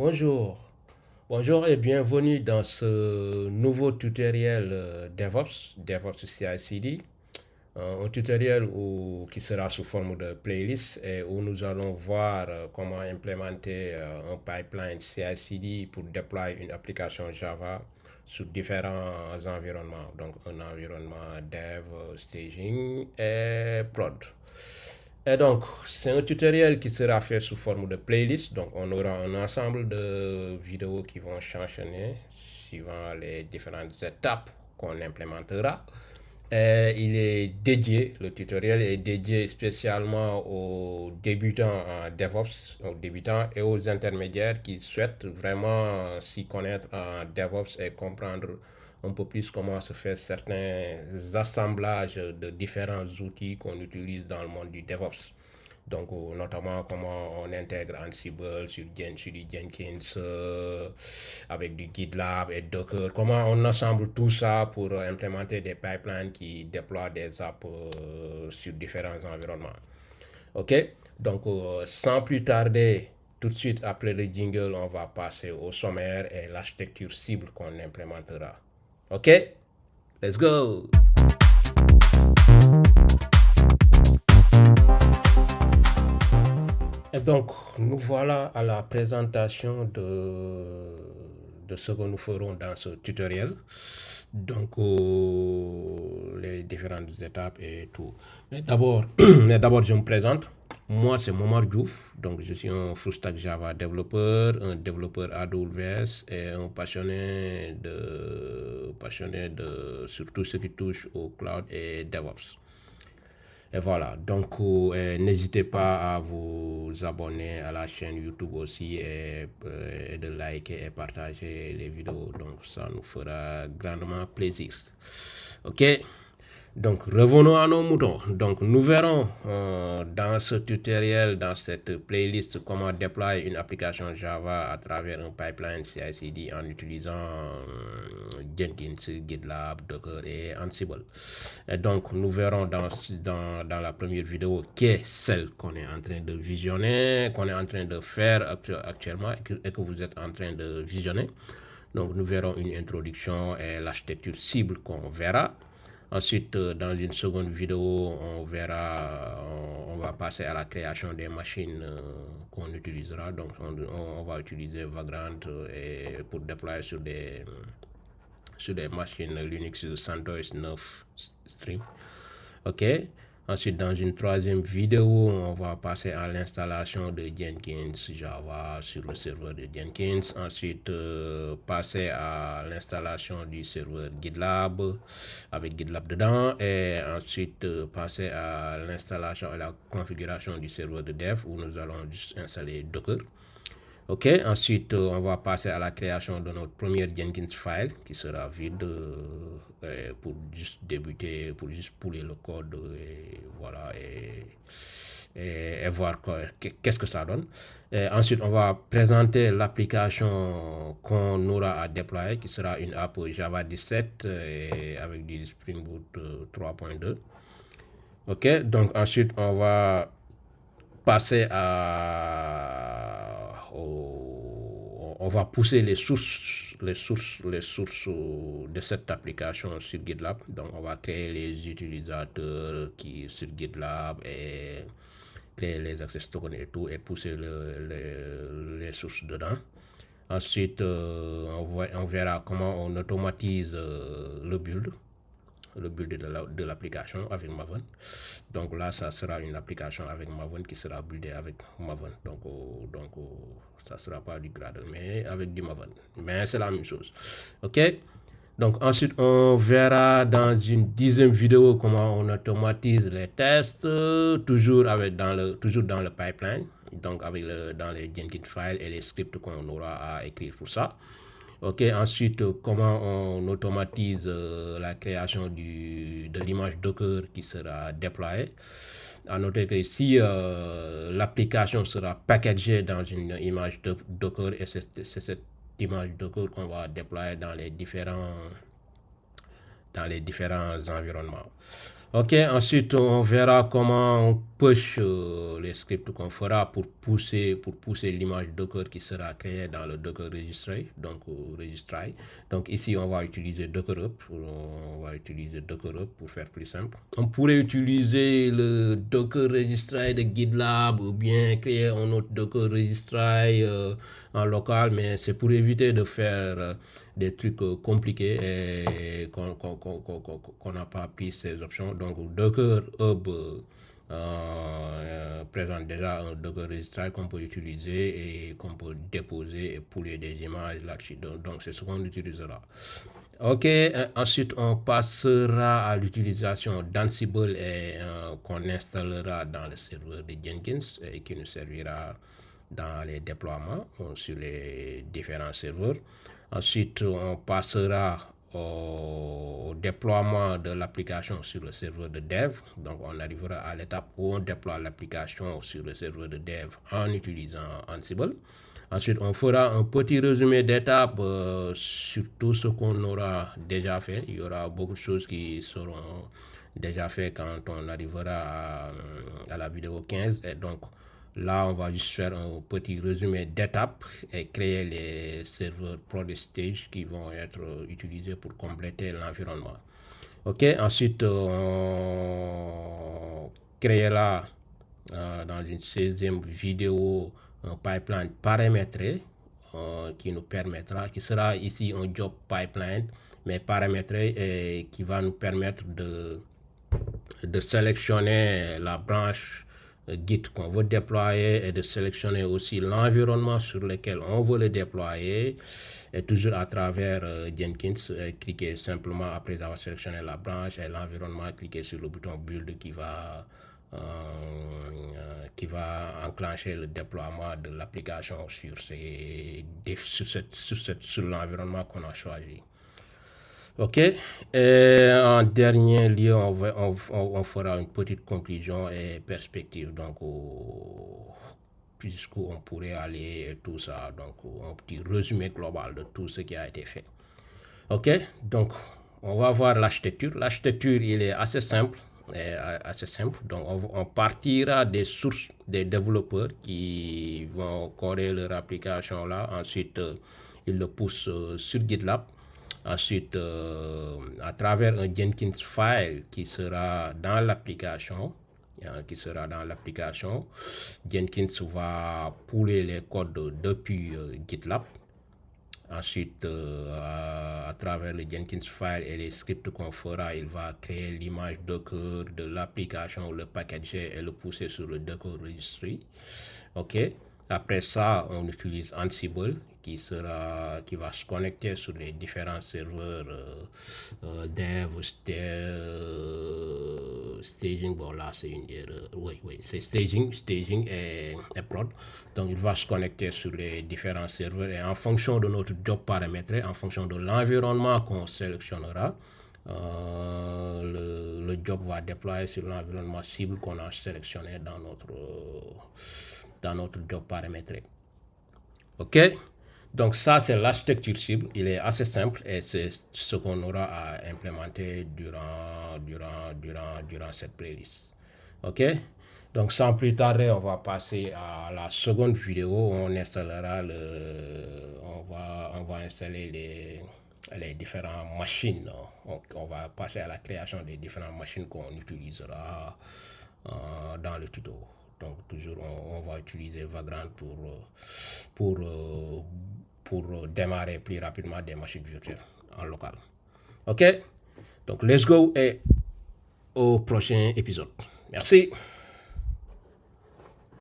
Bonjour, bonjour et bienvenue dans ce nouveau tutoriel DevOps CI/CD. Un tutoriel qui sera sous forme de playlist et où nous allons voir comment implémenter un pipeline CI/CD pour déployer une application Java sur différents environnements. Donc un environnement dev, staging et prod. Et donc, c'est un tutoriel qui sera fait sous forme de playlist. Donc, on aura un ensemble de vidéos qui vont s'enchaîner suivant les différentes étapes qu'on implémentera. Et le tutoriel est dédié spécialement aux débutants en DevOps, aux débutants et aux intermédiaires qui souhaitent vraiment s'y connaître en DevOps et comprendre un peu plus comment se fait certains assemblages de différents outils qu'on utilise dans le monde du DevOps. Donc, notamment comment on intègre Ansible sur du Jenkins avec du GitLab et Docker. Comment on assemble tout ça pour implémenter des pipelines qui déploient des apps sur différents environnements. OK? Donc, sans plus tarder, tout de suite après le jingle, on va passer au sommaire et l'architecture cible qu'on implémentera. OK? Let's go! Et donc, nous voilà à la présentation de ce que nous ferons dans ce tutoriel. Donc, les différentes étapes et tout. Mais d'abord, je me présente. Moi, c'est Momar Diouf. Donc, je suis un full stack Java développeur, un développeur AWS et un passionné de surtout ce qui touche au cloud et DevOps. Et voilà, donc n'hésitez pas à vous abonner à la chaîne YouTube aussi et de liker et partager les vidéos. Donc ça nous fera grandement plaisir. Ok, donc revenons à nos moutons. Donc nous verrons dans ce tutoriel, dans cette playlist, comment déployer une application Java à travers un pipeline CI/CD en utilisant Jenkins, GitLab, Docker et Ansible. Et donc nous verrons dans la première vidéo qui est celle qu'on est en train de visionner, qu'on est en train de faire actuellement et que vous êtes en train de visionner. Donc nous verrons une introduction et l'architecture cible qu'on verra. Ensuite, dans une seconde vidéo, on va passer à la création des machines qu'on utilisera. Donc, on va utiliser Vagrant pour déployer sur des machines Linux CentOS 9 Stream. OK. Ensuite, dans une troisième vidéo, on va passer à l'installation de Jenkins Java sur le serveur de Jenkins. Ensuite, passer à l'installation du serveur GitLab avec GitLab dedans. Et ensuite, passer à l'installation et la configuration du serveur de dev où nous allons juste installer Docker. OK, ensuite on va passer à la création de notre première Jenkins file qui sera vide pour juste débuter, pour juste pouler le code et voilà et voir qu'est-ce que ça donne. Et ensuite on va présenter l'application qu'on aura à déployer qui sera une app Java 17 avec du Spring Boot 3.2. OK, donc ensuite on va passer on va pousser les sources de cette application sur GitLab. Donc, on va créer les utilisateurs qui sur GitLab et créer les access tokens et tout et pousser les sources dedans. Ensuite, on verra comment on automatise le build de l'application avec Maven. Donc là, ça sera une application avec Maven qui sera buildée avec Maven. Donc ça ne sera pas du Gradle, mais avec du Maven. Mais c'est la même chose. OK? Donc ensuite, on verra dans une 10e vidéo comment on automatise les tests, toujours dans le pipeline, donc dans les Jenkins files et les scripts qu'on aura à écrire pour ça. OK, ensuite, comment on automatise la création de l'image Docker qui sera déployée. À noter que ici, l'application sera packagée dans une image Docker et c'est cette image Docker qu'on va déployer dans les différents environnements. Ok, ensuite on verra comment on push les scripts qu'on fera pour pousser l'image Docker qui sera créée dans le Docker Registry. Registry. Donc ici on va utiliser Docker Hub. On va utiliser Docker Hub pour faire plus simple. On pourrait utiliser le Docker Registry de GitLab ou bien créer un autre Docker Registry en local, mais c'est pour éviter de faire des trucs compliqués et qu'on n'a pas pris ces options. Donc Docker Hub présente déjà un Docker Registry qu'on peut utiliser et qu'on peut déposer et pouler des images là-dessus. Donc c'est ce qu'on utilisera. Ok, ensuite on passera à l'utilisation d'Ansible et qu'on installera dans le serveur de Jenkins et qui nous servira dans les déploiements sur les différents serveurs. Ensuite, on passera au déploiement de l'application sur le serveur de dev. Donc, on arrivera à l'étape où on déploie l'application sur le serveur de dev en utilisant Ansible. Ensuite, on fera un petit résumé d'étapes sur tout ce qu'on aura déjà fait. Il y aura beaucoup de choses qui seront déjà faites quand on arrivera à la vidéo 15. Et donc, là, on va juste faire un petit résumé d'étapes et créer les serveurs ProDStage qui vont être utilisés pour compléter l'environnement. Ok, ensuite, on créera dans une 16e vidéo un pipeline paramétré qui nous permettra, qui sera ici un job pipeline, mais paramétré et qui va nous permettre de sélectionner la branche Git qu'on veut déployer et de sélectionner aussi l'environnement sur lequel on veut le déployer et toujours à travers Jenkins, cliquez simplement après avoir sélectionné la branche et l'environnement, cliquez sur le bouton build qui va enclencher le déploiement de l'application sur l'environnement qu'on a choisi. Ok, et en dernier lieu, on fera une petite conclusion et perspective, donc puisqu'on pourrait aller et tout ça, donc un petit résumé global de tout ce qui a été fait. Ok, donc on va voir l'architecture. L'architecture, il est assez simple. Donc on partira des sources des développeurs qui vont coder leur application là. Ensuite, ils le poussent sur GitLab. Ensuite, à travers un Jenkins file qui sera dans l'application, Jenkins va pouler les codes depuis GitLab. Ensuite, à travers le Jenkins file et les scripts qu'on fera, il va créer l'image Docker de l'application, le packager et le pousser sur le Docker Registry. Ok. Après ça, on utilise Ansible qui va se connecter sur les différents serveurs dev, staging. Bon, là, c'est une erreur. Oui, c'est staging et prod. Donc, il va se connecter sur les différents serveurs et en fonction de notre job paramétré, en fonction de l'environnement qu'on sélectionnera, le job va déployer sur l'environnement cible qu'on a sélectionné dans notre job paramétré. Ok, donc ça c'est l'architecture cible, il est assez simple et c'est ce qu'on aura à implémenter durant cette playlist. Ok, donc sans plus tarder, on va passer à la seconde vidéo où on installera on va installer les différentes machines. On va passer à la création des différentes machines qu'on utilisera dans le tuto. Donc toujours on va utiliser Vagrant pour démarrer plus rapidement des machines virtuelles en local. Ok, donc let's go et au prochain épisode. Merci.